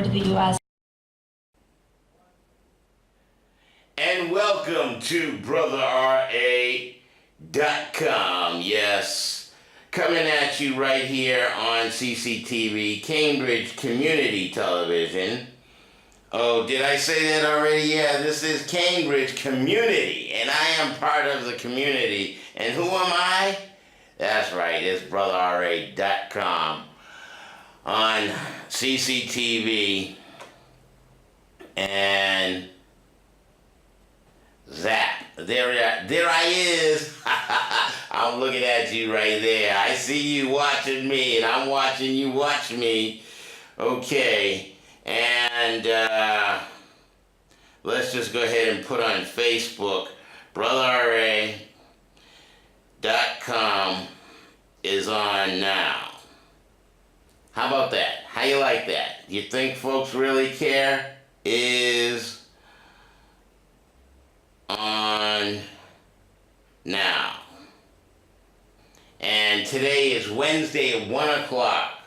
to the U.S. And welcome to BrotherRA.com. Yes, coming at you right here on CCTV, Cambridge Community Television. Oh, did I say that already? Yeah, this is Cambridge Community, and I am part of the community. And who am I? That's right, it's BrotherRA.com on CCTV and Zap. There I is. I'm looking at you right there. I see you watching me, and I'm watching you watch me. Okay, and let's just go ahead and put on Facebook. BrotherRA.com is on now. How about that? How you like that? You think folks really care? Is on now. And today is Wednesday at 1 o'clock.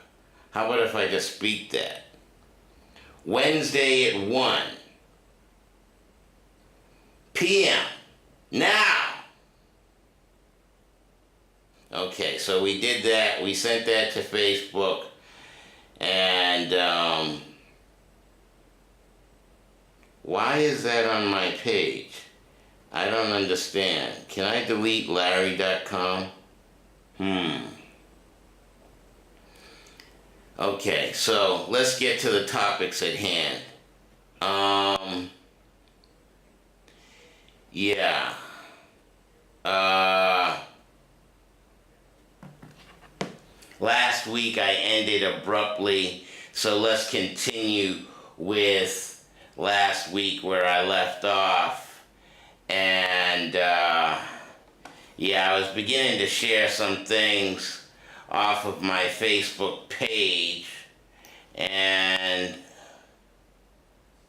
How about if I just speak that? Wednesday at 1 p.m. Now! Okay, so we did that. We sent that to Facebook. And, why is that on my page? I don't understand. Can I delete Larry.com? Okay, so let's get to the topics at hand. Yeah. Last week I ended abruptly, so let's continue with last week where I left off. And yeah, I was beginning to share some things off of my Facebook page, and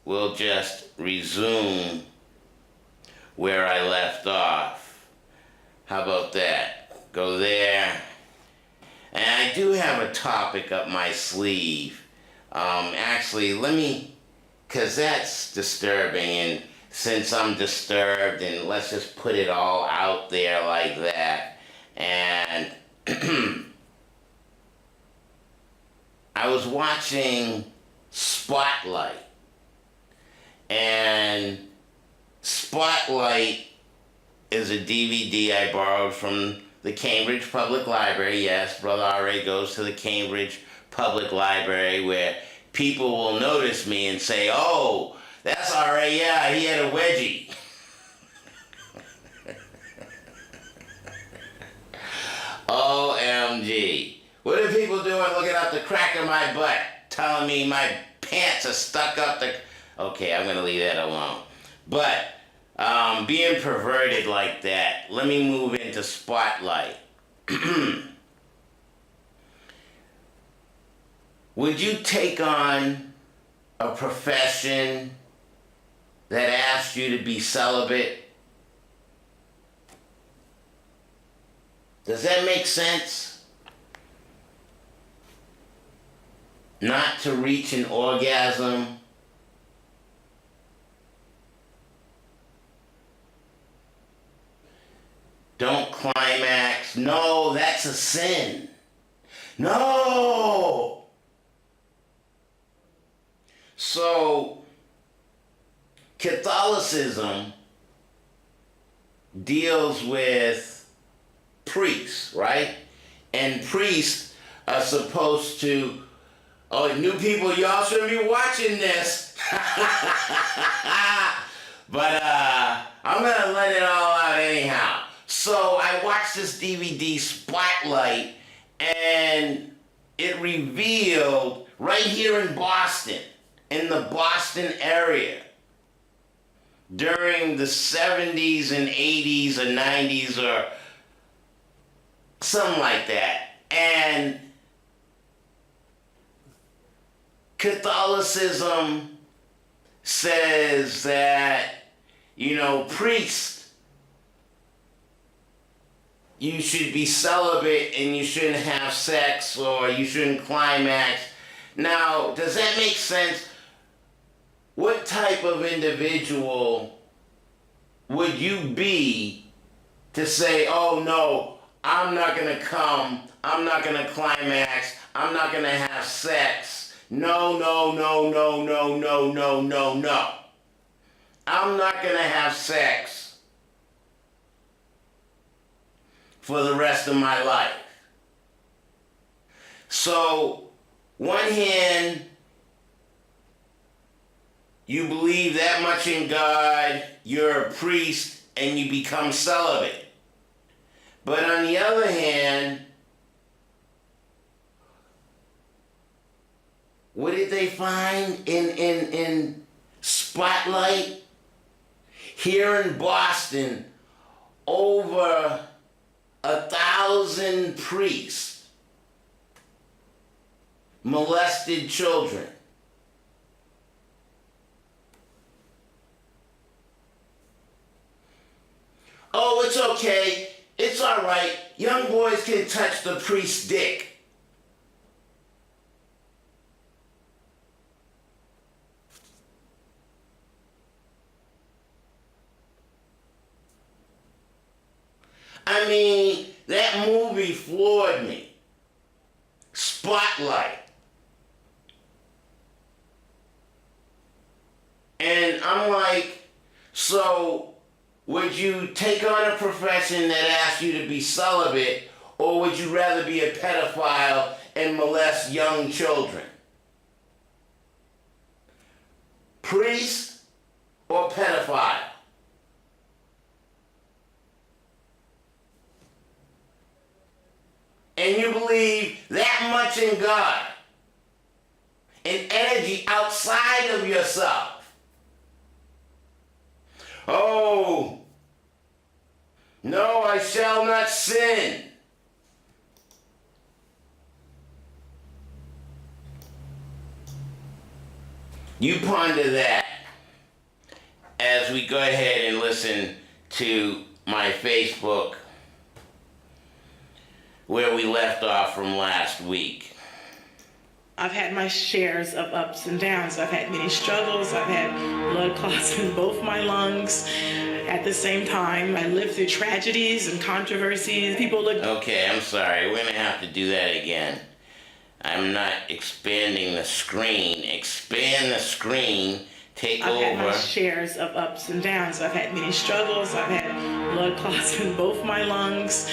we'll just resume where I left off. How about that? Go there. And I do have a topic up my sleeve. Actually, because that's disturbing, and since I'm disturbed, and let's just put it all out there like that. And I was watching Spotlight, and Spotlight is a DVD I borrowed from the Cambridge Public Library. Yes, Brother R.A. goes to the Cambridge Public Library, where people will notice me and say, "Oh, that's R.A., yeah, he had a wedgie." OMG. What are people doing looking up the crack of my butt, telling me my pants are stuck up the... Okay, I'm going to leave that alone. But being perverted like that, let me move into Spotlight. Would you take on a profession that asked you to be celibate? Does that make sense? Not to reach an orgasm? Don't climax. No, that's a sin. No! So, Catholicism deals with priests, right? And priests are supposed to... Oh, new people, y'all shouldn't be watching this. But I'm gonna let it all out anyhow. So I watched this DVD, Spotlight, and it revealed right here in Boston, in the Boston area, during the 70s and 80s or 90s or something like that. And Catholicism says that, priests, you should be celibate and you shouldn't have sex or you shouldn't climax. Now, does that make sense? what type of individual would you be to say, oh no, I'm not gonna come, I'm not gonna climax, I'm not gonna have sex. No, no, no, no, no, no, no, no, no. I'm not gonna have sex for the rest of my life. So, one hand, you believe that much in God, you're a priest, and you become celibate. But on the other hand, what did they find in Spotlight? Here in Boston, over 1,000 priests molested children. Oh, it's okay. It's all right. Young boys can touch the priest's dick. I mean, that movie floored me. Spotlight. And I'm like, so would you take on a profession that asks you to be celibate, or would you rather be a pedophile and molest young children? Priest or pedophile? And you believe that much in God, and energy outside of yourself. Oh, no, I shall not sin. You ponder that as we go ahead and listen to my Facebook where we left off from last week. I've had my shares of ups and downs. I've had many struggles. I've had blood clots in both my lungs. At the same time, I lived through tragedies and controversies. People look... Okay, I'm sorry. We're going to have to do that again. I'm not expanding the screen. Expand the screen. Take over. I've had my shares of ups and downs. I've had many struggles. I've had blood clots in both my lungs.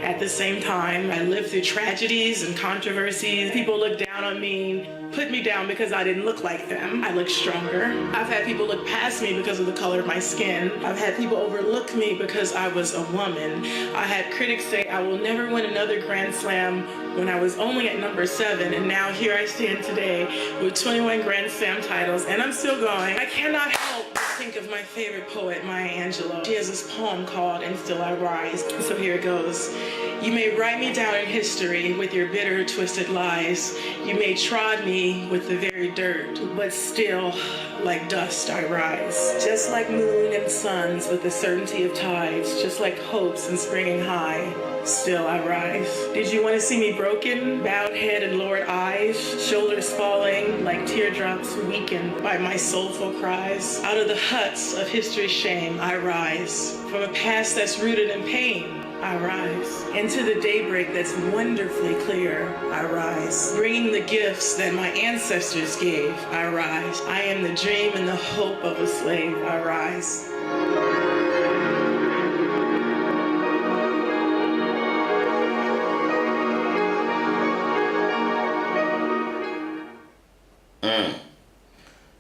At the same time, I lived through tragedies and controversies. People look down on me, put me down because I didn't look like them. I look stronger. I've had people look past me because of the color of my skin. I've had people overlook me because I was a woman. I had critics say I will never win another Grand Slam when I was only at number 7, and now here I stand today with 21 Grand Slam titles, and I'm still going. I cannot help but think of my favorite poet, Maya Angelou. She has this poem called And Still I Rise. So here it goes. You may write me down in history with your bitter, twisted lies. You may trod me with the very dirt, but still, like dust, I rise. Just like moon and suns with the certainty of tides, just like hopes and springing high, still I rise. Did you want to see me broken, bowed head and lowered eyes, shoulders falling like teardrops weakened by my soulful cries? Out of the huts of history's shame, I rise. From a past that's rooted in pain, I rise. Into the daybreak that's wonderfully clear, I rise. Bringing the gifts that my ancestors gave, I rise. I am the dream and the hope of a slave, I rise.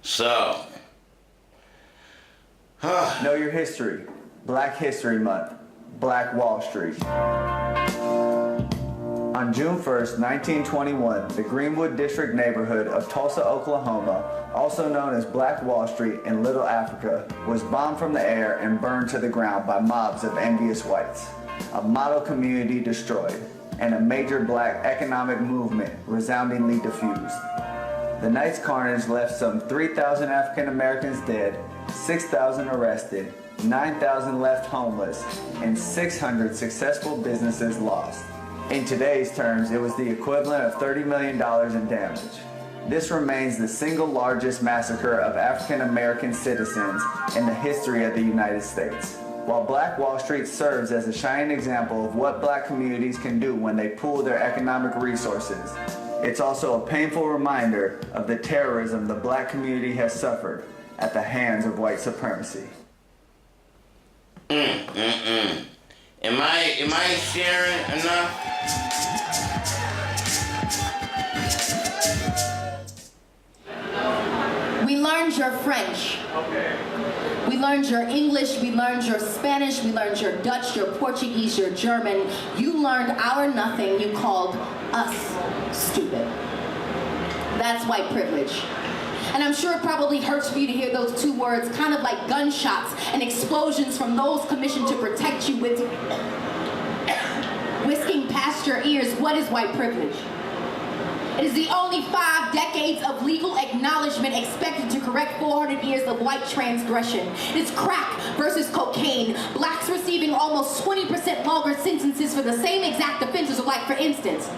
So, Know your history. Black History Month. Black Wall Street. On June 1st, 1921, the Greenwood District neighborhood of Tulsa, Oklahoma, also known as Black Wall Street in Little Africa, was bombed from the air and burned to the ground by mobs of envious whites. A model community destroyed, and a major black economic movement resoundingly diffused. The night's carnage left some 3,000 African Americans dead, 6,000 arrested, 9,000 left homeless, and 600 successful businesses lost. In today's terms, it was the equivalent of $30 million in damage. This remains the single largest massacre of African American citizens in the history of the United States. While Black Wall Street serves as a shining example of what black communities can do when they pool their economic resources, it's also a painful reminder of the terrorism the black community has suffered at the hands of white supremacy. Am I sharing enough? We learned your French. Okay. We learned your English, we learned your Spanish, we learned your Dutch, your Portuguese, your German. You learned our nothing, you called us stupid. That's white privilege. And I'm sure it probably hurts for you to hear those two words, kind of like gunshots and explosions from those commissioned to protect you with whisking past your ears. What is white privilege? It is the only 5 decades of legal acknowledgement expected to correct 400 years of white transgression. It is crack versus cocaine. Blacks receiving almost 20% longer sentences for the same exact offenses. Like, for instance,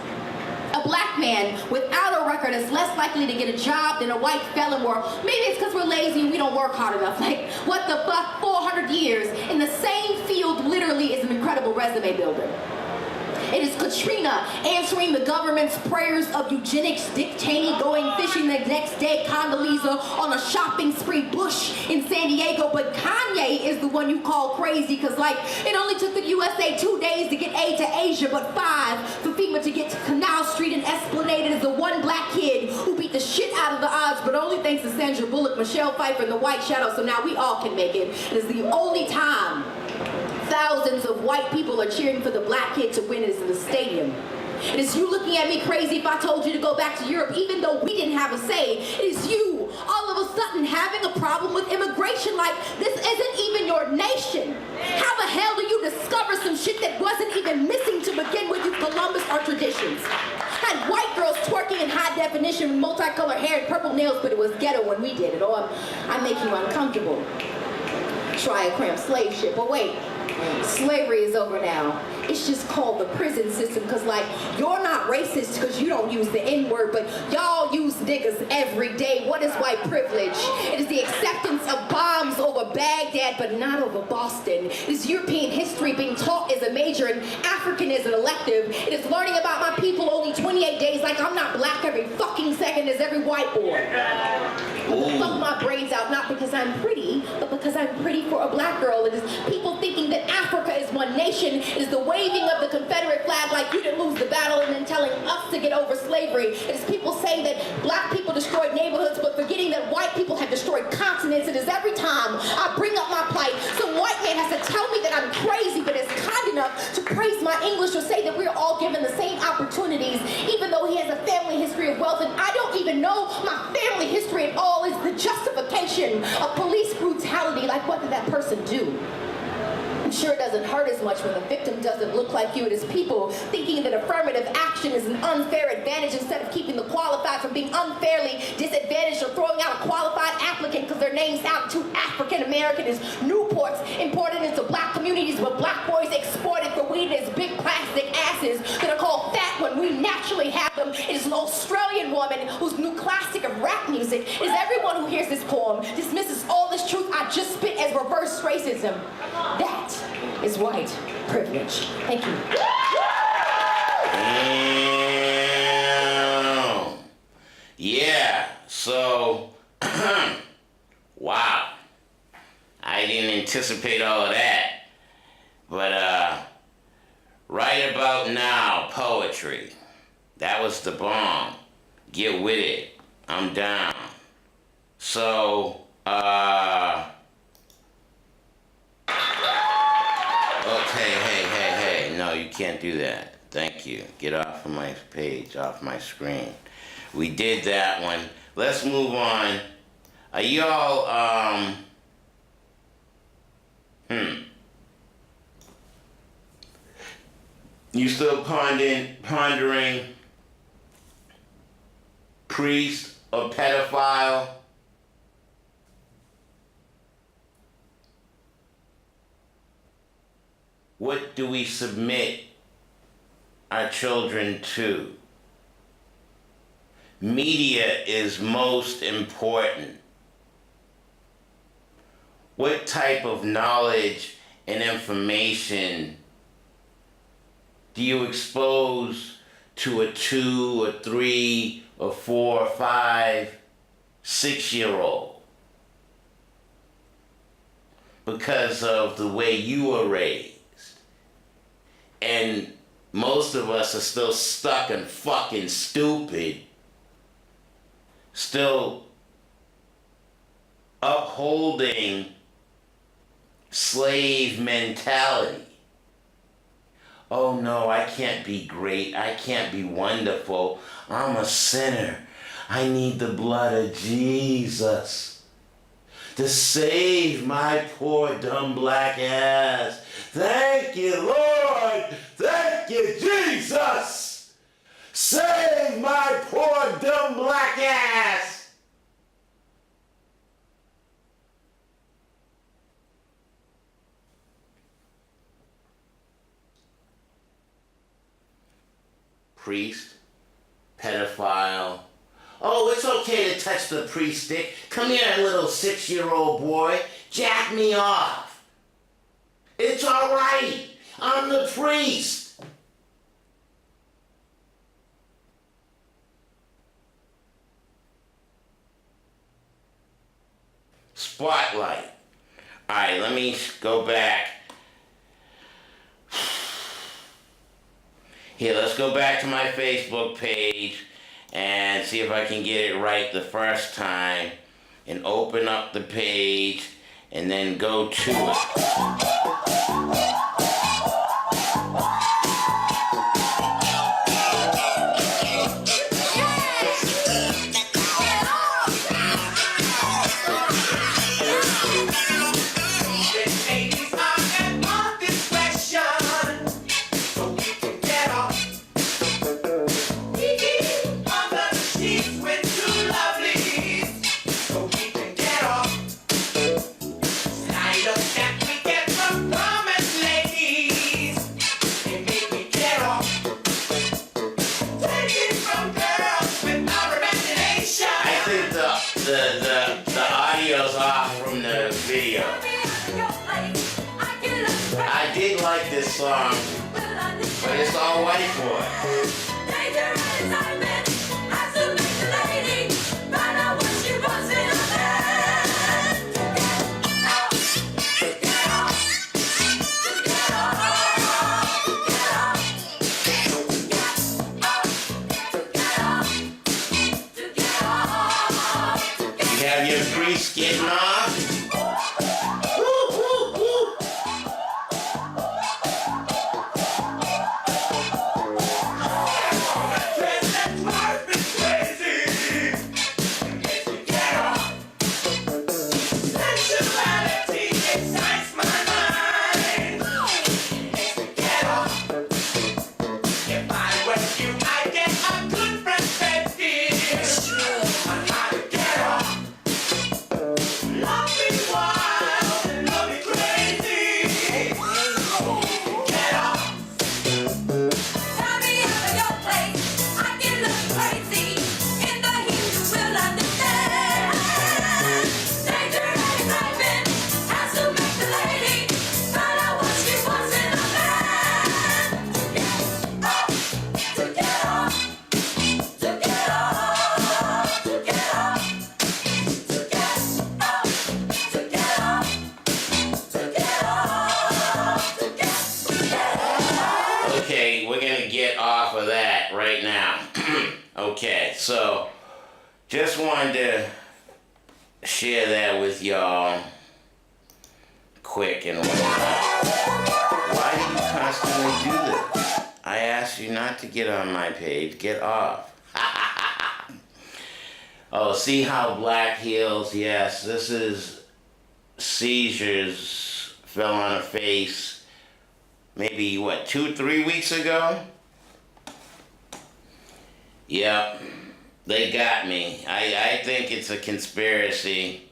a black man without a record is less likely to get a job than a white felon, or maybe it's because we're lazy and we don't work hard enough. Like, what the fuck? 400 years in the same field literally is an incredible resume builder. It is Katrina answering the government's prayers of eugenics, Dick Cheney going fishing the next day, Condoleezza on a shopping spree, Bush in San Diego, but Kanye is the one you call crazy because, like, it only took the USA 2 days to get aid to Asia, but 5 for FEMA to get to Canal Street and Esplanade. It is the one black kid who beat the shit out of the odds, but only thanks to Sandra Bullock, Michelle Pfeiffer, and the White Shadow, so now we all can make it. It is the only time thousands of white people are cheering for the black kid to win is in the stadium. It is you looking at me crazy if I told you to go back to Europe, even though we didn't have a say. It is you, all of a sudden, having a problem with immigration like this isn't even your nation. How the hell do you discover some shit that wasn't even missing to begin with, you Columbus, our traditions? Had white girls twerking in high definition with multicolored hair and purple nails, but it was ghetto when we did it. Oh, I'm making you uncomfortable. Try a cramped slave ship, but wait. Slavery is over now. It's just called the prison system because, like, you're not racist because you don't use the N-word, but y'all use niggas every day. What is white privilege? It is the acceptance of bombs over Baghdad but not over Boston. It is European history being taught as a major and African as an elective. It is learning about my people only 28 days like I'm not black every fucking second as every white boy. Fuck my brains out, not because I'm pretty, but because I'm pretty for a black girl. It is people thinking that Africa is one nation. It is the waving of the Confederate flag like you didn't lose the battle and then telling us to get over slavery. It is people saying that black people destroyed neighborhoods but forgetting that white people have destroyed continents. It is every time I bring up my plight, some white man has to tell me that I'm crazy but is kind enough to praise my English or say that we're all given the same opportunities even though he has a family history of wealth and I don't even know my family history at all. Is the justification of police brutality. Like, what did that person do? I'm sure it doesn't hurt as much when the victim doesn't look like you. It is people thinking that affirmative action is an unfair advantage instead of keeping the qualified from being unfairly disadvantaged or throwing out a qualified applicant because their name sounds too African American. Is Newports imported into black communities but black boys exported for weed as big plastic asses that are called fat when we naturally have them. It is an Australian woman whose new classic of rap music is everyone who hears this poem dismisses all this truth I just spit as reverse racism. That is white privilege. Thank you. Damn. Yeah, so, wow. I didn't anticipate all of that. But, right about now, poetry. That was the bomb. Get with it. I'm down. So, okay, hey, no, you can't do that. Thank you. Get off of my page, off my screen. We did that one. Let's move on. Are y'all, you still pondering priest or pedophile? What do we submit our children to? media is most important? What type of knowledge and information do you expose to a 2, or 3, or 4, or 5, 6-year-old? Because of the way you were raised. And most of us are still stuck and fucking stupid. Still upholding slave mentality. Oh no, I can't be great. I can't be wonderful. I'm a sinner. I need the blood of Jesus to save my poor dumb black ass. Thank you, Lord. Thank you, Jesus. Save my poor dumb black ass. Priest, pedophile. Oh, it's okay to touch the priest stick. Come here, little 6-year-old boy. Jack me off. It's all right. I'm the priest. Spotlight. All right, let me go back. Here, let's go back to my Facebook page and see if I can get it right the first time, and open up the page and then go to it. The audio's off from the video. I did like this song, but it's all white boy. You have your priest getting off. Okay, we're gonna get off of that right now. Okay, so just wanted to share that with y'all quick and whatnot. Why do you constantly do this? I asked you not to get on my page. Get off. Oh, see how black heals? Yes, this is seizures. Fell on her face. Maybe, what, 2-3 weeks ago? Yep, they got me. I think it's a conspiracy,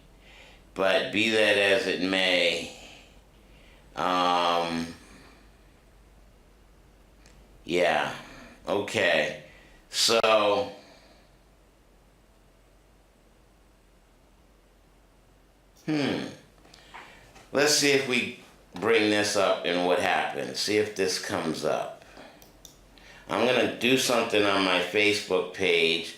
but be that as it may, yeah, okay, so, Let's see if we bring this up and what happens. See if this comes up. I'm gonna do something on my Facebook page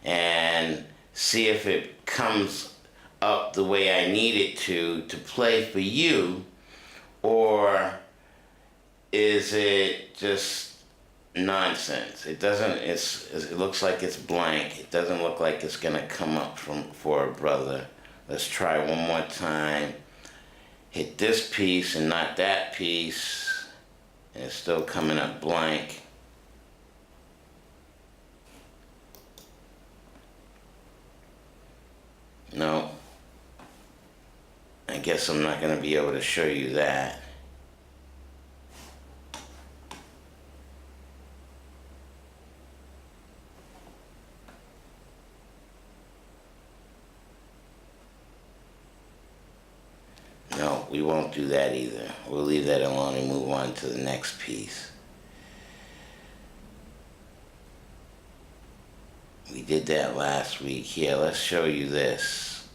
and see if it comes up the way I need it to play for you, or is it just nonsense? It doesn't, it looks like it's blank. It doesn't look like it's gonna come up for a brother. Let's try one more time. Hit this piece and not that piece, and it's still coming up blank. No. I guess I'm not gonna be able to show you that. No, we won't do that either. We'll leave that alone and move on to the next piece. We did that last week. Here, let's show you this.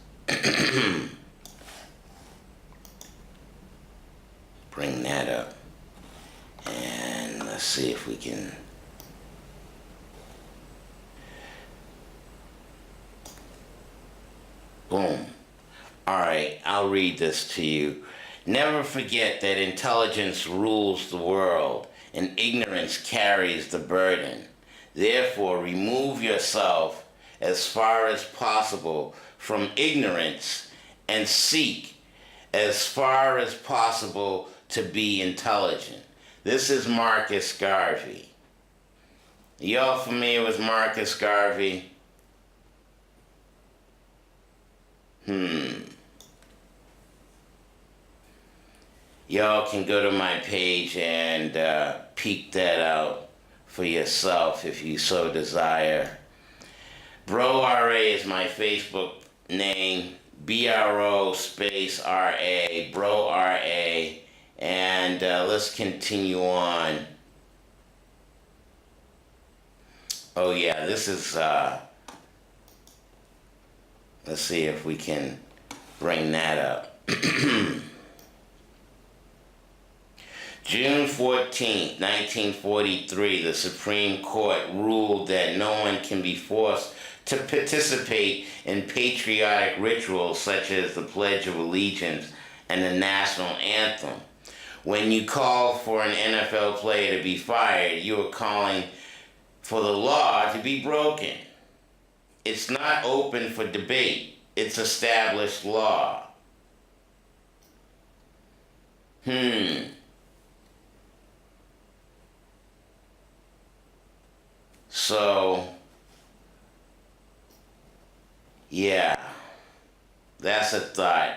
Bring that up. And let's see if we can... Boom. Alright, I'll read this to you. Never forget that intelligence rules the world and ignorance carries the burden. Therefore, remove yourself as far as possible from ignorance and seek as far as possible to be intelligent. This is Marcus Garvey. Y'all familiar with Marcus Garvey? Y'all can go to my page and peek that out for yourself if you so desire. Bro RA is my Facebook name. BRO space RA, Bro RA. And let's continue on. Oh yeah, this is, let's see if we can bring that up. June 14th, 1943, the Supreme Court ruled that no one can be forced to participate in patriotic rituals such as the Pledge of Allegiance and the National Anthem. When you call for an NFL player to be fired, you are calling for the law to be broken. It's not open for debate. It's established law. So, yeah, that's a thought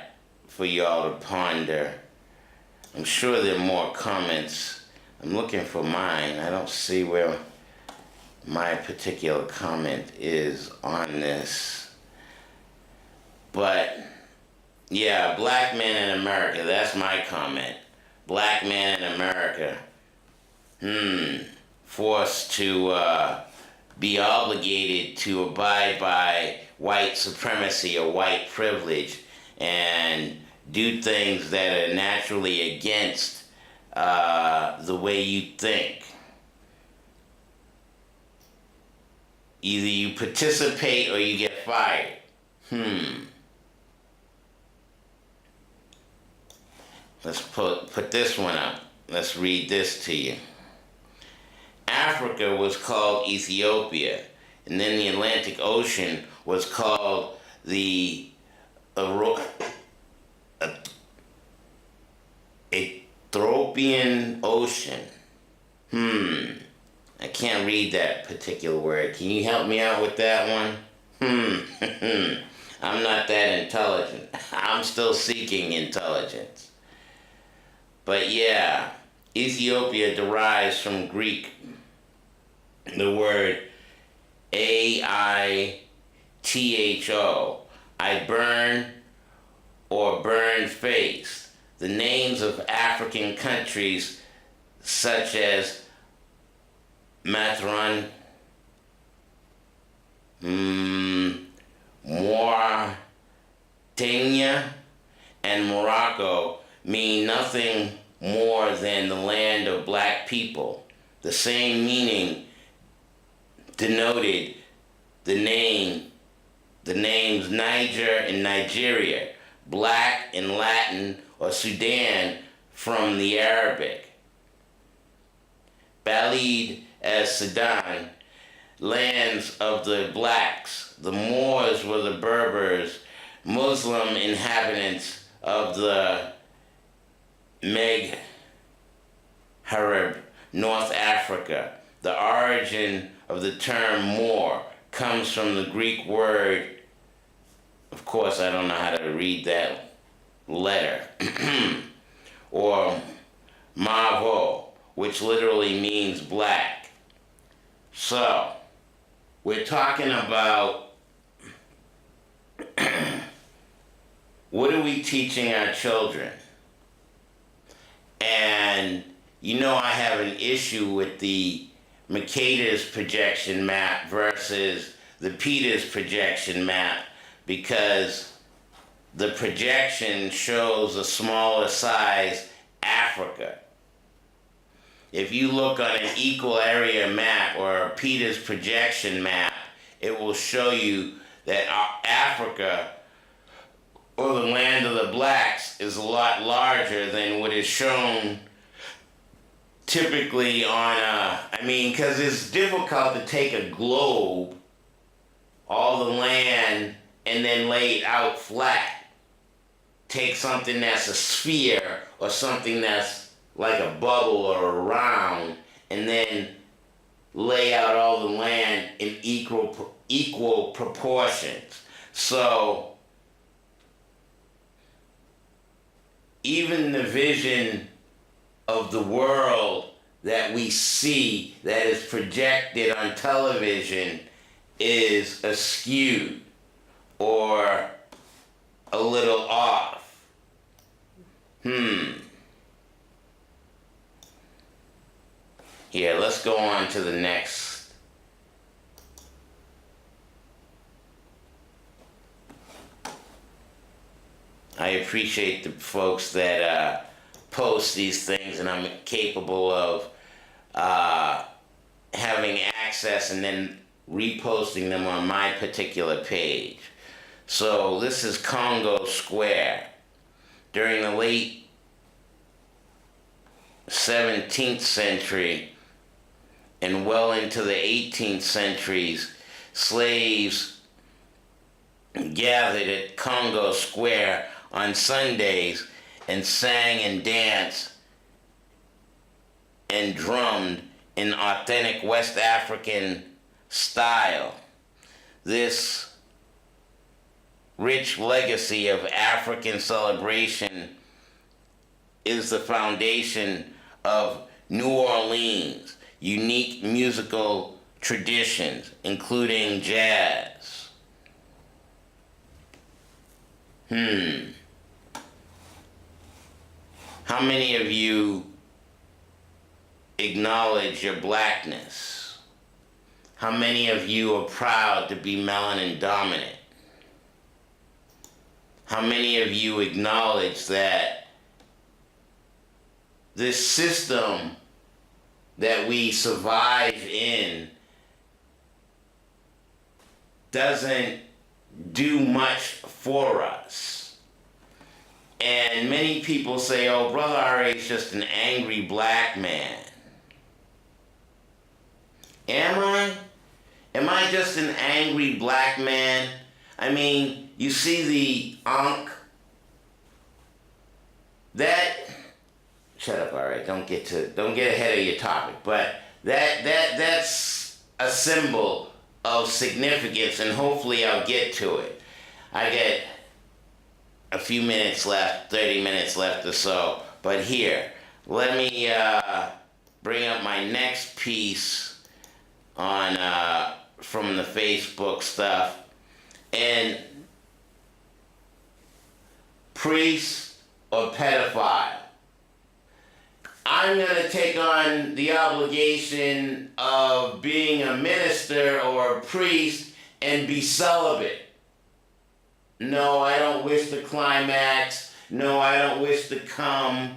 for y'all to ponder. I'm sure there are more comments. I'm looking for mine. I don't see where my particular comment is on this. But, yeah, black men in America, that's my comment. Black men in America, forced to be obligated to abide by white supremacy or white privilege and do things that are naturally against the way you think. Either you participate or you get fired. Let's put this one up. Let's read this to you. Africa was called Ethiopia, and then the Atlantic Ocean was called the Ethiopian Ocean. I can't read that particular word. Can you help me out with that one? I'm not that intelligent. I'm still seeking intelligence. But yeah, Ethiopia derives from Greek, the word A-I-T-H-O, I burn or burn face. The names of African countries such as Mauritania, and Morocco mean nothing more than the land of black people. The same meaning denoted the names Niger and Nigeria, black in Latin, or Sudan from the Arabic. Balid as Sudan, lands of the blacks. The Moors were the Berbers, Muslim inhabitants of the Maghreb, North Africa. The origin of the term Moor comes from the Greek word, of course I don't know how to read that letter, or Mavo, which literally means black. So, we're talking about what are we teaching our children? And you know I have an issue with the Mercator's projection map versus the Peters projection map, because the projection shows a smaller size Africa. If you look on an equal area map or a Peters projection map, it will show you that Africa, or the land of the blacks, is a lot larger than what is shown typically on because it's difficult to take a globe, all the land, and then lay it out flat. Take something that's a sphere or something that's like a bubble or a round, and then lay out all the land in equal proportions. So even the vision of the world that we see that is projected on television is askew or a little off. Here, let's go on to the next. I appreciate the folks that post these things, and I'm capable of having access and then reposting them on my particular page. So this is Congo Square. During the late 17th century and well into the 18th centuries, slaves gathered at Congo Square on Sundays and sang and danced and drummed in authentic West African style. This rich legacy of African celebration is the foundation of New Orleans' unique musical traditions, including jazz. How many of you acknowledge your blackness? How many of you are proud to be melanin dominant? How many of you acknowledge that this system that we survive in doesn't do much for us? And many people say, oh, Brother R.A. is just an angry black man. Am I? Am I just an angry black man? I mean, you see the Ankh? That, shut up, R.A., don't get ahead of your topic, but that's a symbol of significance, and hopefully I'll get to it. I get a few minutes left, 30 minutes left or so, but here, let me bring up my next piece on from the Facebook stuff. And priest or pedophile, I'm going to take on the obligation of being a minister or a priest and be celibate. No, I don't wish to climax No, I don't wish to come.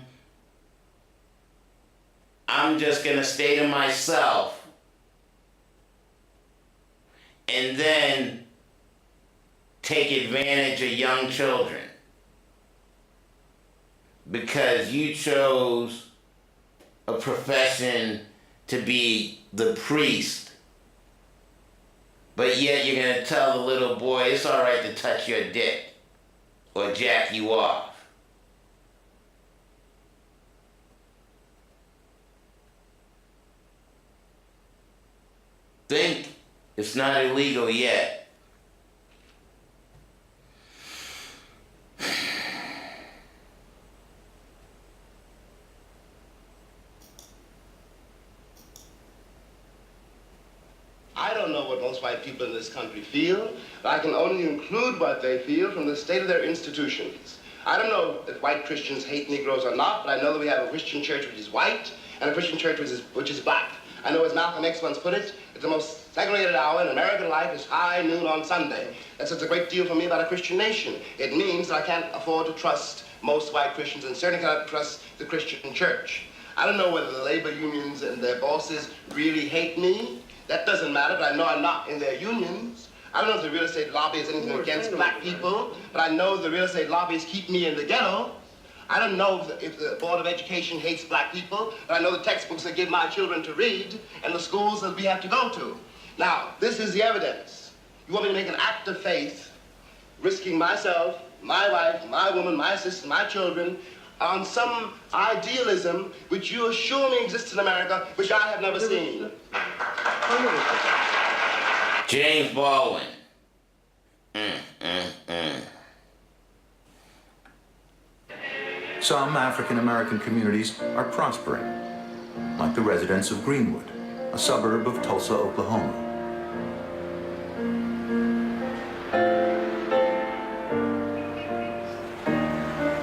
I'm just going to stay to myself. And then take advantage of young children. Because you chose a profession to be the priest. But yet you're going to tell the little boy it's all right to touch your dick or jack you off. Think it's not illegal yet. I don't know what most white people in this country feel, but I can only include what they feel from the state of their institutions. I don't know if white Christians hate Negroes or not, but I know that we have a Christian church which is white and a Christian church which is black. I know, as Malcolm X once put it, it's the most segregated hour in American life is high noon on Sunday. That says a great deal for me about a Christian nation. It means that I can't afford to trust most white Christians and certainly cannot trust the Christian church. I don't know whether the labor unions and their bosses really hate me. That doesn't matter, but I know I'm not in their unions. I don't know if the real estate lobby is anything against black people, but I know the real estate lobbies keep me in the ghetto. I don't know if the Board of Education hates black people, but I know the textbooks they give my children to read and the schools that we have to go to. Now, this is the evidence. You want me to make an act of faith, risking myself, my wife, my woman, my sister, my children, on some idealism which you assure me exists in America, which I have never seen. James Baldwin. Some African-American communities are prospering, like the residents of Greenwood, a suburb of Tulsa, Oklahoma.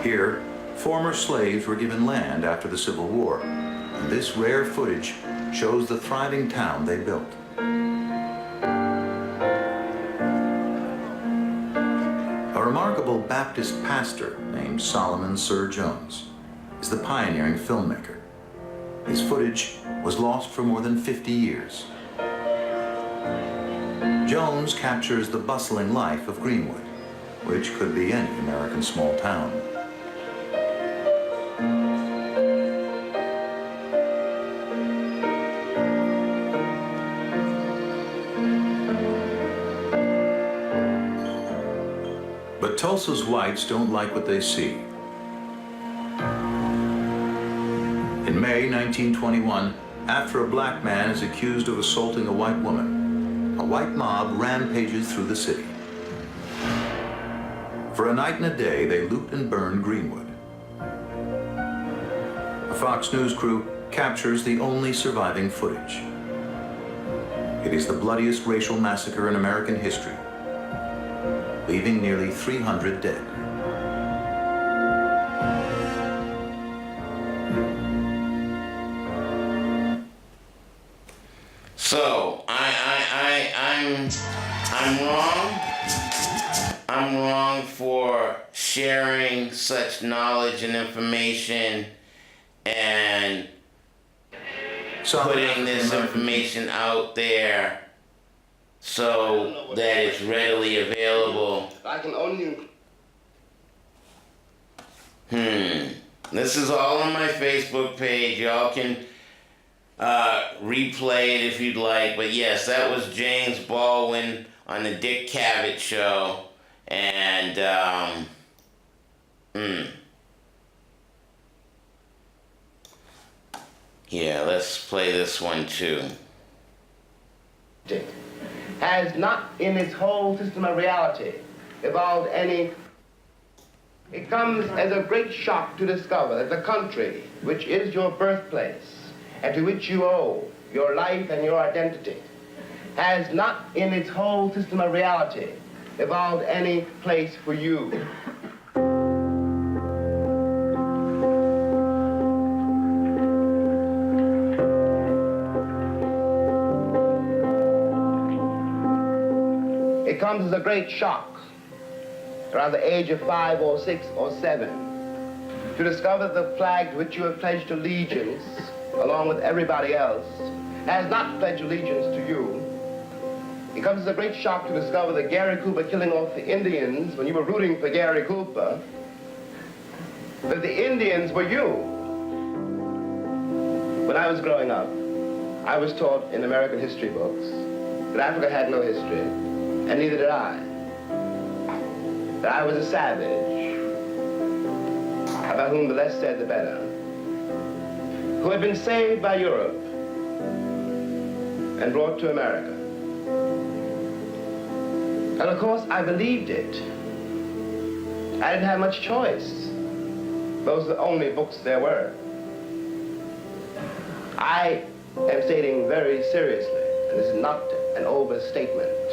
Here, former slaves were given land after the Civil War, and this rare footage shows the thriving town they built. A remarkable Baptist pastor named Solomon Sir Jones is the pioneering filmmaker. His footage was lost for more than 50 years. Jones captures the bustling life of Greenwood, which could be any American small town. But Tulsa's whites don't like what they see. In May 1921, after a black man is accused of assaulting a white woman, a white mob rampages through the city. For a night and a day, they loot and burn Greenwood. A Fox News crew captures the only surviving footage. It is the bloodiest racial massacre in American history, leaving nearly 300 dead. So I'm wrong. I'm wrong for sharing such knowledge and information and putting this information out there so that it's readily available. I can only... This is all on my Facebook page. Y'all can replay it if you'd like. But yes, that was James Baldwin on the Dick Cavett Show. And, yeah, let's play this one too. Has not in its whole system of reality evolved any... It comes as a great shock to discover that the country, which is your birthplace, and to which you owe your life and your identity, has not in its whole system of reality evolved any place for you. It comes as a great shock around the age of 5 or 6 or 7 to discover that the flag to which you have pledged allegiance, along with everybody else, has not pledged allegiance to you. It comes as a great shock to discover that Gary Cooper killing off the Indians when you were rooting for Gary Cooper, that the Indians were you. When I was growing up, I was taught in American history books that Africa had no history, and neither did I. That I was a savage, about whom the less said the better, who had been saved by Europe and brought to America. And of course, I believed it. I didn't have much choice. Those are the only books there were. I am stating very seriously, and this is not an overstatement,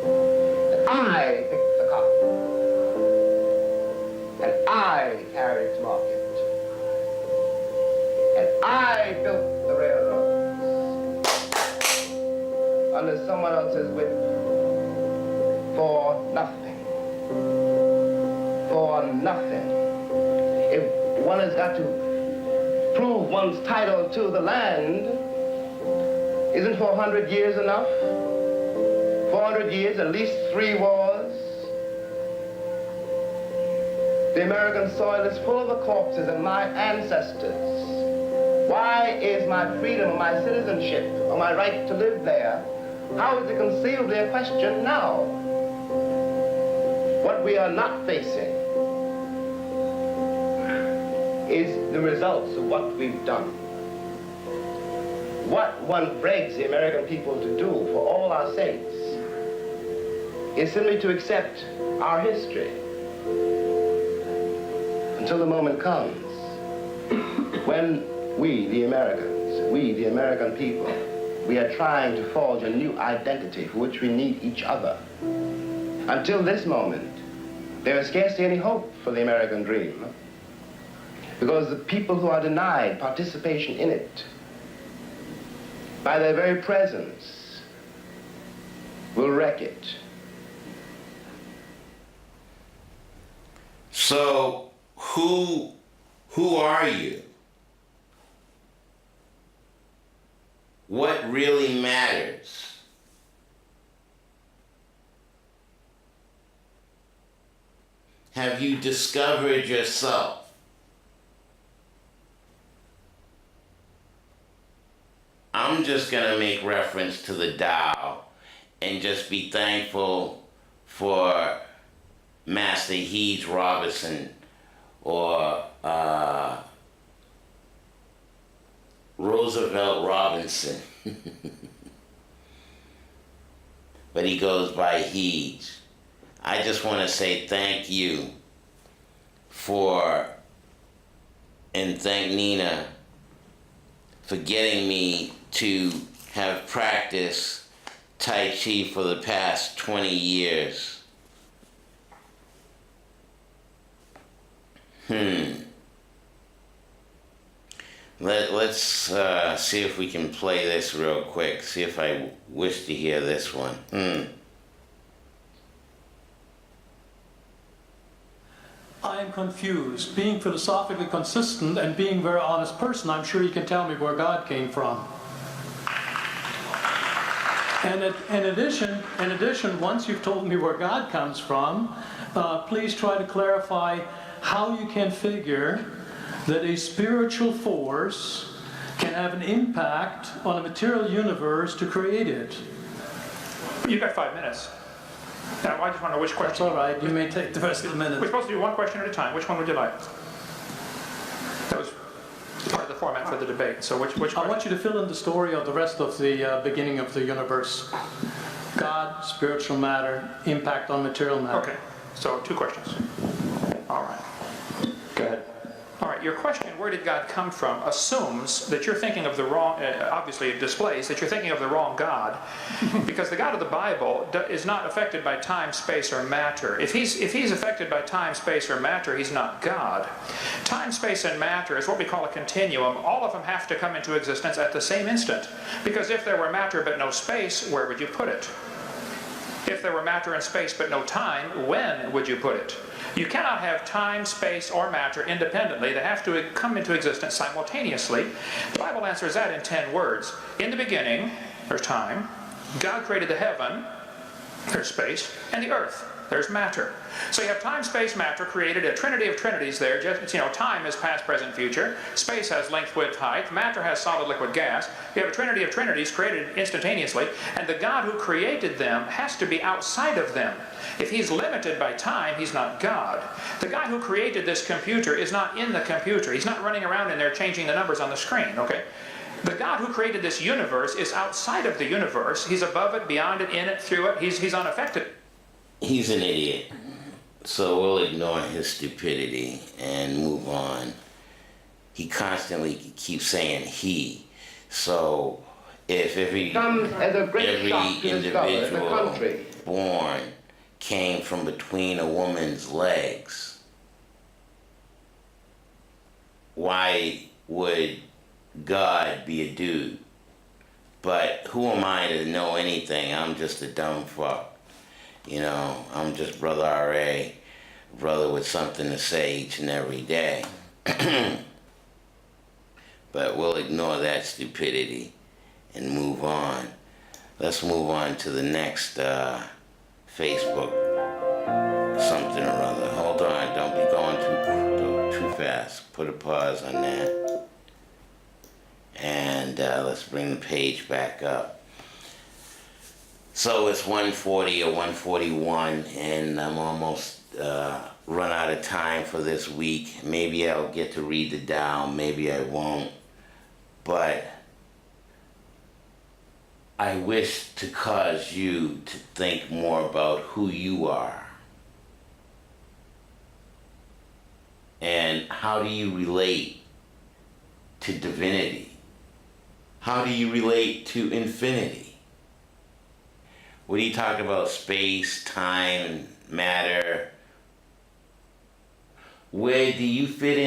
that I picked the cotton, and I carried it to market, and I built the railroads under someone else's whip for nothing. For nothing. If one has got to prove one's title to the land, isn't 400 years enough? 400 years, at least 3 wars. The American soil is full of the corpses of my ancestors. Why is my freedom, or my citizenship, or my right to live there, how is it conceivably a question now? What we are not facing is the results of what we've done. What one begs the American people to do for all our sakes is simply to accept our history until the moment comes when we, the Americans, we, the American people, we are trying to forge a new identity for which we need each other. Until this moment, there is scarcely any hope for the American dream, because the people who are denied participation in it, by their very presence, will wreck it. So, who are you? What really matters? Have you discovered yourself? I'm just going to make reference to the Tao and just be thankful for Master Heath Robinson or Roosevelt Robinson. But he goes by Heath. I just want to say thank you and thank Nina for getting me to have practiced Tai Chi for the past 20 years. Let's see if we can play this real quick. See if I wish to hear this one. I am confused. Being philosophically consistent and being a very honest person, I'm sure you can tell me where God came from. And in addition, once you've told me where God comes from, please try to clarify how you can figure that a spiritual force can have an impact on a material universe to create it. You've got 5 minutes. Now, I just want to know which question. That's all right. You may take the rest of the minute. We're supposed to do one question at a time. Which one would you like? That was part of the format for the debate. So which I want you to fill in the story of the rest of the beginning of the universe. God, spiritual matter, impact on material matter. Okay. So 2 questions. All right. Go ahead. All right. Your question, where did God come from, assumes that you're thinking of the wrong, obviously it displays that you're thinking of the wrong God, because the God of the Bible is not affected by time, space, or matter. If he's affected by time, space, or matter, he's not God. Time, space, and matter is what we call a continuum. All of them have to come into existence at the same instant, because if there were matter but no space, where would you put it? If there were matter and space but no time, when would you put it? You cannot have time, space, or matter independently. They have to come into existence simultaneously. The Bible answers that in 10 words. In the beginning, there's time. God created the heaven, there's space, and the earth, there's matter. So you have time, space, matter, created a trinity of trinities there. Just, time is past, present, future. Space has length, width, height. Matter has solid, liquid, gas. You have a trinity of trinities created instantaneously, and the God who created them has to be outside of them. If he's limited by time, he's not God. The guy who created this computer is not in the computer. He's not running around in there changing the numbers on the screen, okay? The God who created this universe is outside of the universe. He's above it, beyond it, in it, through it. He's unaffected. He's an idiot. So we'll ignore his stupidity and move on. He constantly keeps saying he. So if every individual born came from between a woman's legs, why would God be a dude? But who am I to know anything? I'm just a dumb fuck. I'm just Brother R.A., brother with something to say each and every day. But we'll ignore that stupidity and move on. Let's move on to the next Facebook something or other. Hold on, don't be going too fast. Put a pause on that. And let's bring the page back up. So it's 1:40 or 1:41, and I'm almost run out of time for this week. Maybe I'll get to read the Tao, maybe I won't. But I wish to cause you to think more about who you are. And how do you relate to divinity? How do you relate to infinity? What do you talk about space, time, matter? Where do you fit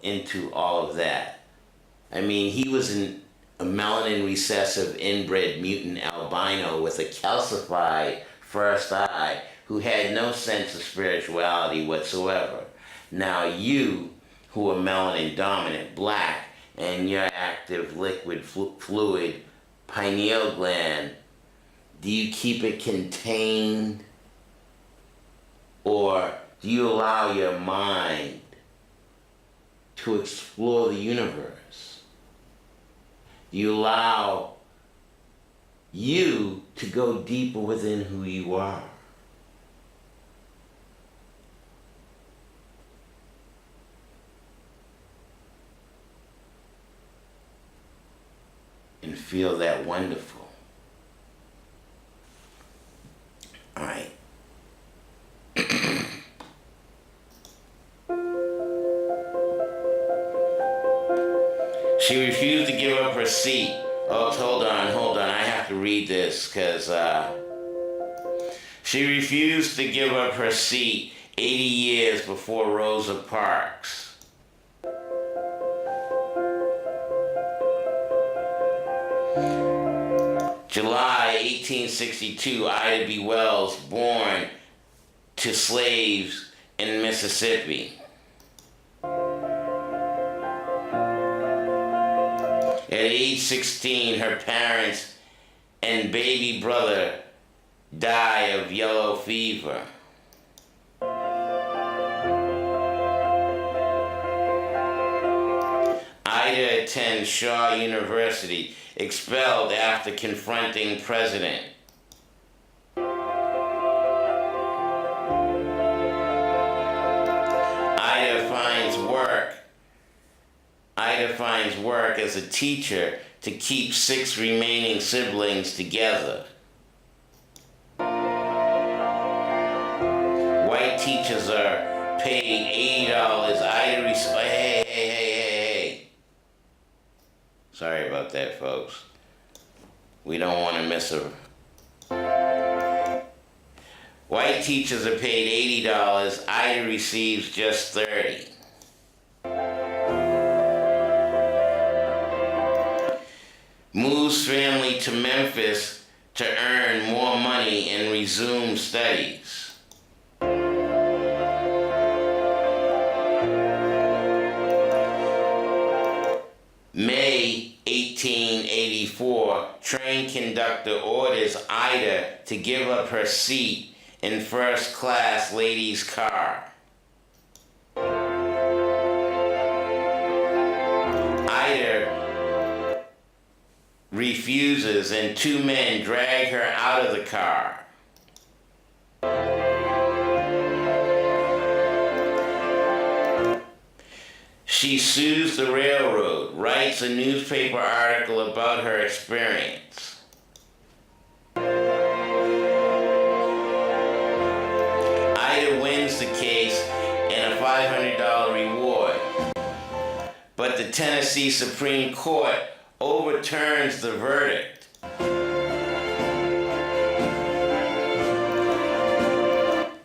into all of that? I mean, he was a melanin recessive inbred mutant albino with a calcified first eye who had no sense of spirituality whatsoever. Now you, who are melanin dominant black, and your active liquid fluid pineal gland, do you keep it contained, or do you allow your mind to explore the universe? Do you allow you to go deeper within who you are? And feel that wonderful. All right. She refused to give up her seat. Oh, hold on. I have to read this because she refused to give up her seat 80 years before Rosa Parks. July 1862, Ida B. Wells, born to slaves in Mississippi. At age 16, her parents and baby brother die of yellow fever. Ida attends Shaw University, expelled after confronting President. Ida finds work as a teacher to keep 6 remaining siblings together. White teachers are paid $80. Ida hey. Sorry about that, folks. We don't want to miss a... White teachers are paid $80. Ida receives just $30. Moves family to Memphis to earn more money and resume studies. May 1884, train conductor orders Ida to give up her seat in first-class ladies' car. Ida refuses and two men drag her out of the car. She sues the railroad, writes a newspaper article about her experience. Ida wins the case and a $500 reward. But the Tennessee Supreme Court overturns the verdict.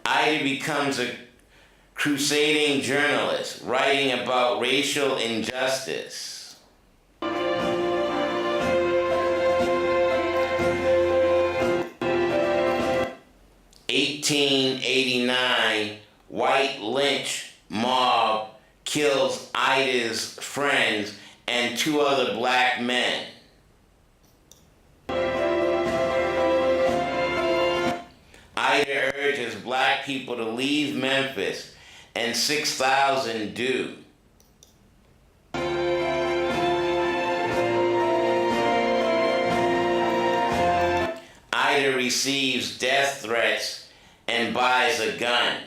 Ida becomes a crusading journalist, writing about racial injustice. 1889, white lynch mob kills Ida's friends and two other black men. Ida urges black people to leave Memphis, and 6,000 do. Ida receives death threats and buys a gun.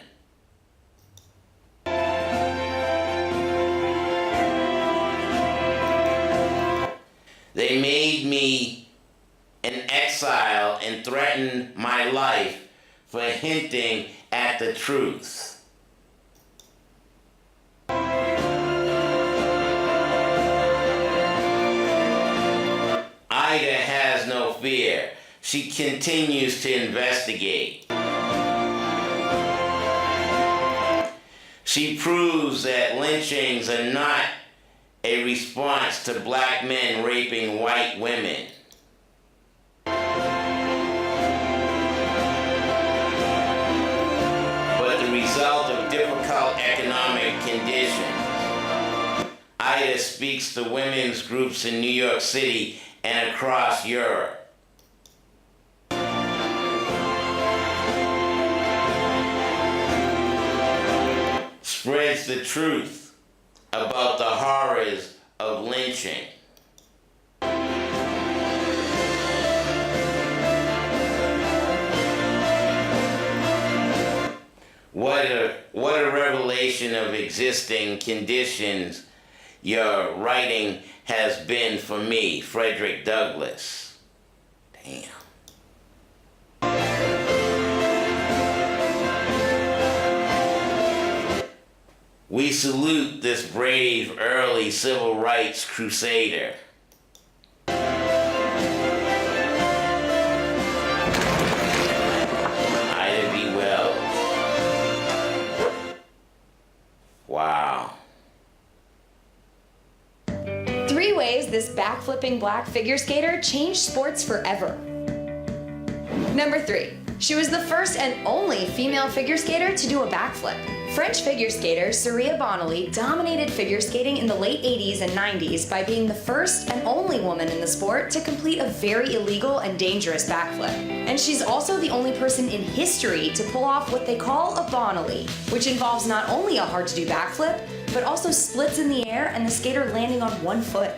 They made me an exile and threatened my life for hinting at the truth. Ida has no fear. She continues to investigate. She proves that lynchings are not a response to black men raping white women. But the result of difficult economic conditions. Ida speaks to women's groups in New York City and across Europe. Spreads the truth about the horrors of lynching. What a revelation of existing conditions your writing has been for me, Frederick Douglass. Damn. We salute this brave early civil rights crusader. Ida B. Wells. Wow. 3 ways this backflipping black figure skater changed sports forever. Number 3. She was the first and only female figure skater to do a backflip. French figure skater Saria Bonelli dominated figure skating in the late 80s and 90s by being the first and only woman in the sport to complete a very illegal and dangerous backflip. And she's also the only person in history to pull off what they call a Bonelli, which involves not only a hard-to-do backflip, but also splits in the air and the skater landing on one foot.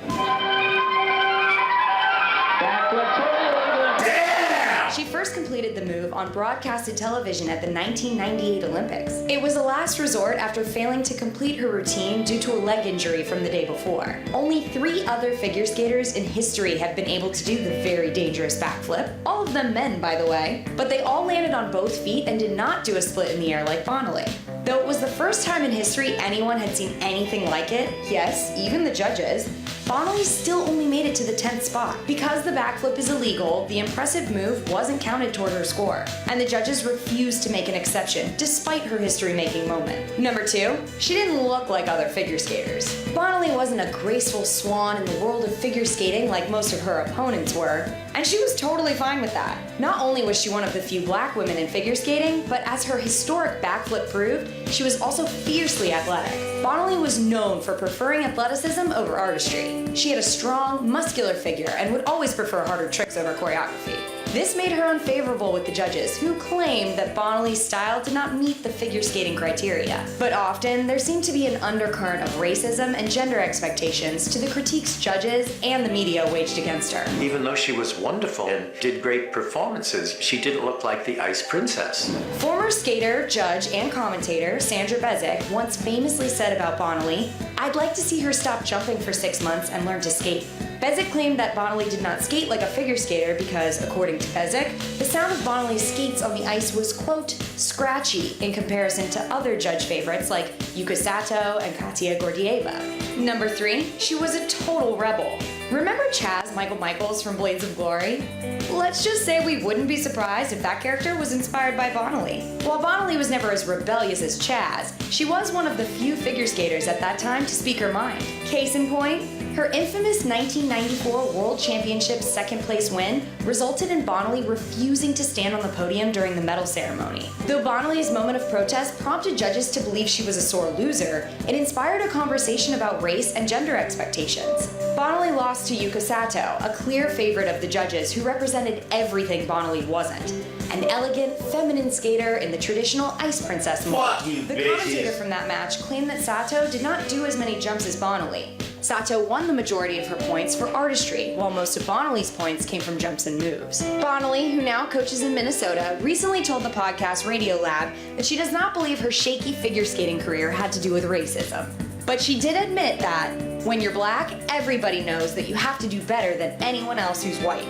She first completed the move on broadcasted television at the 1998 Olympics. It was a last resort after failing to complete her routine due to a leg injury from the day before. Only 3 other figure skaters in history have been able to do the very dangerous backflip, all of them men, by the way, but they all landed on both feet and did not do a split in the air like Bonelli. Though it was the first time in history anyone had seen anything like it, yes, even the judges, Bonelli still only made it to the 10th spot. Because the backflip is illegal, the impressive move wasn't counted toward her score, and the judges refused to make an exception, despite her history-making moment. Number 2, she didn't look like other figure skaters. Bonelli wasn't a graceful swan in the world of figure skating like most of her opponents were, and she was totally fine with that. Not only was she one of the few black women in figure skating, but as her historic backflip proved, she was also fiercely athletic. Bonelli was known for preferring athleticism over artistry. She had a strong, muscular figure and would always prefer harder tricks over choreography. This made her unfavorable with the judges, who claimed that Bonelli's style did not meet the figure skating criteria. But often, there seemed to be an undercurrent of racism and gender expectations to the critiques judges and the media waged against her. Even though she was wonderful and did great performances, she didn't look like the Ice Princess. Former skater, judge, and commentator Sandra Bezic once famously said about Bonelli, "I'd like to see her stop jumping for 6 months and learn to skate." Bezic claimed that Bonelli did not skate like a figure skater because, according to Bezic, the sound of Bonelli's skates on the ice was, quote, scratchy in comparison to other judge favorites like Yuka Sato and Katia Gordieva. Number 3, she was a total rebel. Remember Chaz Michael Michaels from Blades of Glory? Let's just say we wouldn't be surprised if that character was inspired by Bonelli. While Bonelli was never as rebellious as Chaz, she was one of the few figure skaters at that time to speak her mind. Case in point, her infamous 1994 World Championship second place win resulted in Bonelli refusing to stand on the podium during the medal ceremony. Though Bonelli's moment of protest prompted judges to believe she was a sore loser, it inspired a conversation about race and gender expectations. Bonelli lost to Yuka Sato, a clear favorite of the judges who represented everything Bonelli wasn't. An elegant, feminine skater in the traditional Ice Princess mold. Fuck you, The bitches. commentator from that match claimed that Sato did not do as many jumps as Bonelli. Sato won the majority of her points for artistry, while most of Bonelli's points came from jumps and moves. Bonelli, who now coaches in Minnesota, recently told the podcast Radiolab that she does not believe her shaky figure skating career had to do with racism. But she did admit that, when you're black, everybody knows that you have to do better than anyone else who's white.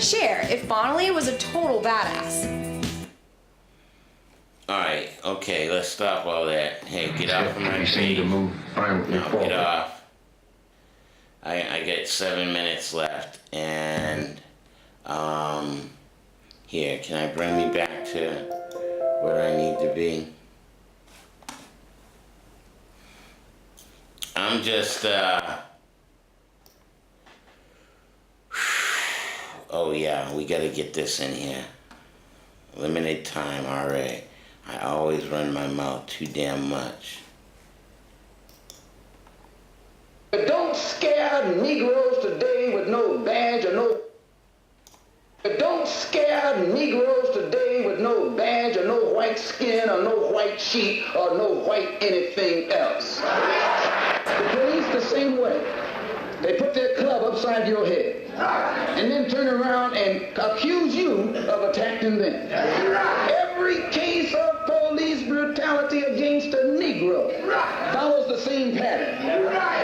Share if Bonelli was a total badass. Alright, okay, let's stop all that. Hey, get out from my feet. move violently No, forward. get off. I get 7 minutes left, and here, can I bring me back to where I need to be? I'm just oh yeah, we gotta get this in here. Limited time, alright. I always run my mouth too damn much. Don't scare Negroes today with no badge or no... Don't scare Negroes today with no badge or no white skin or no white sheet or no white anything else. The police the same way. They put their club upside your head and then turn around and accuse you of attacking them. Every case of police brutality against a Negro follows the same pattern.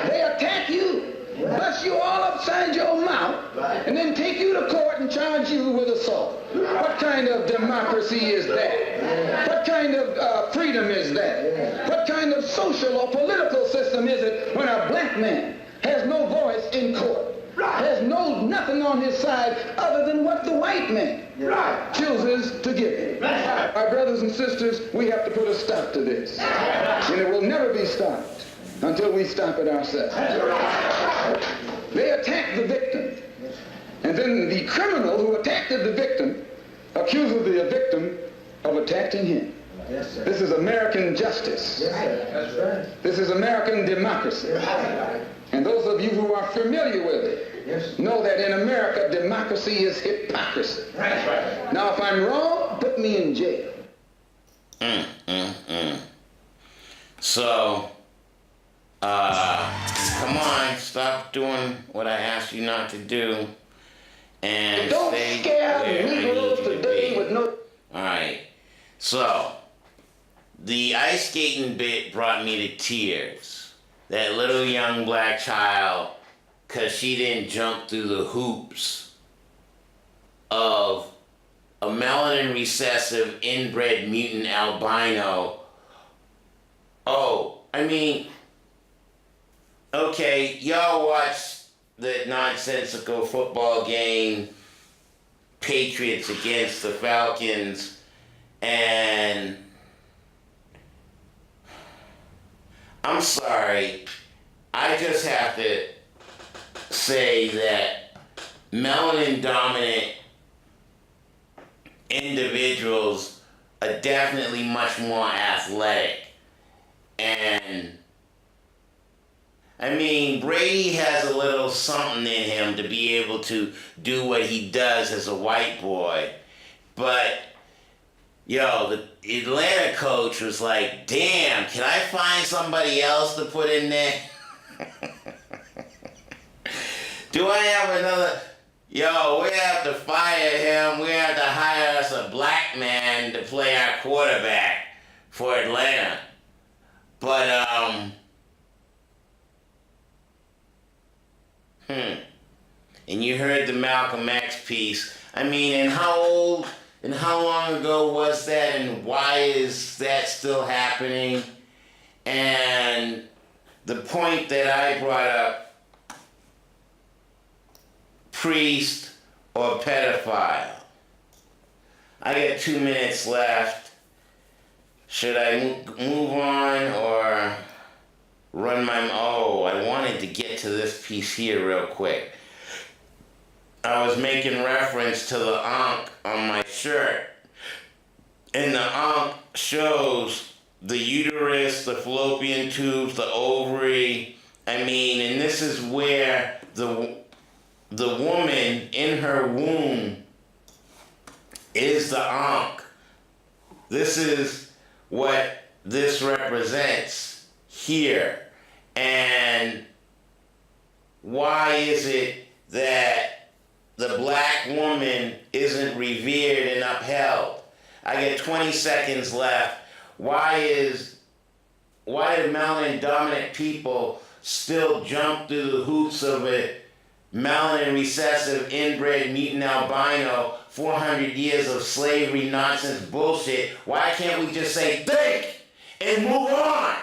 They attack you, bust you all upside your mouth, and then take you to court and charge you with assault. What kind of democracy is that? What kind of freedom is that? What kind of social or political system is it when a black man has no voice in court, has nothing on his side other than what the white man chooses to give him? Our brothers and sisters, we have to put a stop to this. And it will never be stopped until we stop it ourselves. They attack the victim, and then the criminal who attacked the victim accuses the victim of attacking him. This is American justice. This is American democracy. And those of you who are familiar with it know that in America, democracy is hypocrisy. Now, if I'm wrong, put me in jail. So, come on, stop doing what I asked you not to do, and Don't stay scare where I Negroes need you to today be. with no... Alright, so, the ice skating bit brought me to tears. That little young black child, cause she didn't jump through the hoops of a melanin recessive inbred mutant albino. Oh, I mean, okay, y'all watch that nonsensical football game, Patriots against the Falcons, and I'm sorry, I just have to say that melanin dominant individuals are definitely much more athletic. And I mean, Brady has a little something in him to be able to do what he does as a white boy. But, yo, the Atlanta coach was like, damn, can I find somebody else to put in there? Do I have another? Yo, we have to fire him. We have to hire us a black man to play our quarterback for Atlanta. But, and you heard the Malcolm X piece. I mean, and how long ago was that, and why is that still happening? And the point that I brought up, priest or pedophile. I got 2 minutes left. Should I move on or run my... Oh, I wanted to get to this piece here real quick. I was making reference to the ankh on my shirt. And the ankh shows the uterus, the fallopian tubes, the ovary. I mean, and this is where the woman in her womb is the ankh. This is what this represents here. And why is it that the black woman isn't revered and upheld? I get 20 seconds left. Why do melanin dominant people still jump through the hoops of a melanin recessive inbred mutant albino, 400 years of slavery nonsense bullshit? Why can't we just say think and move on?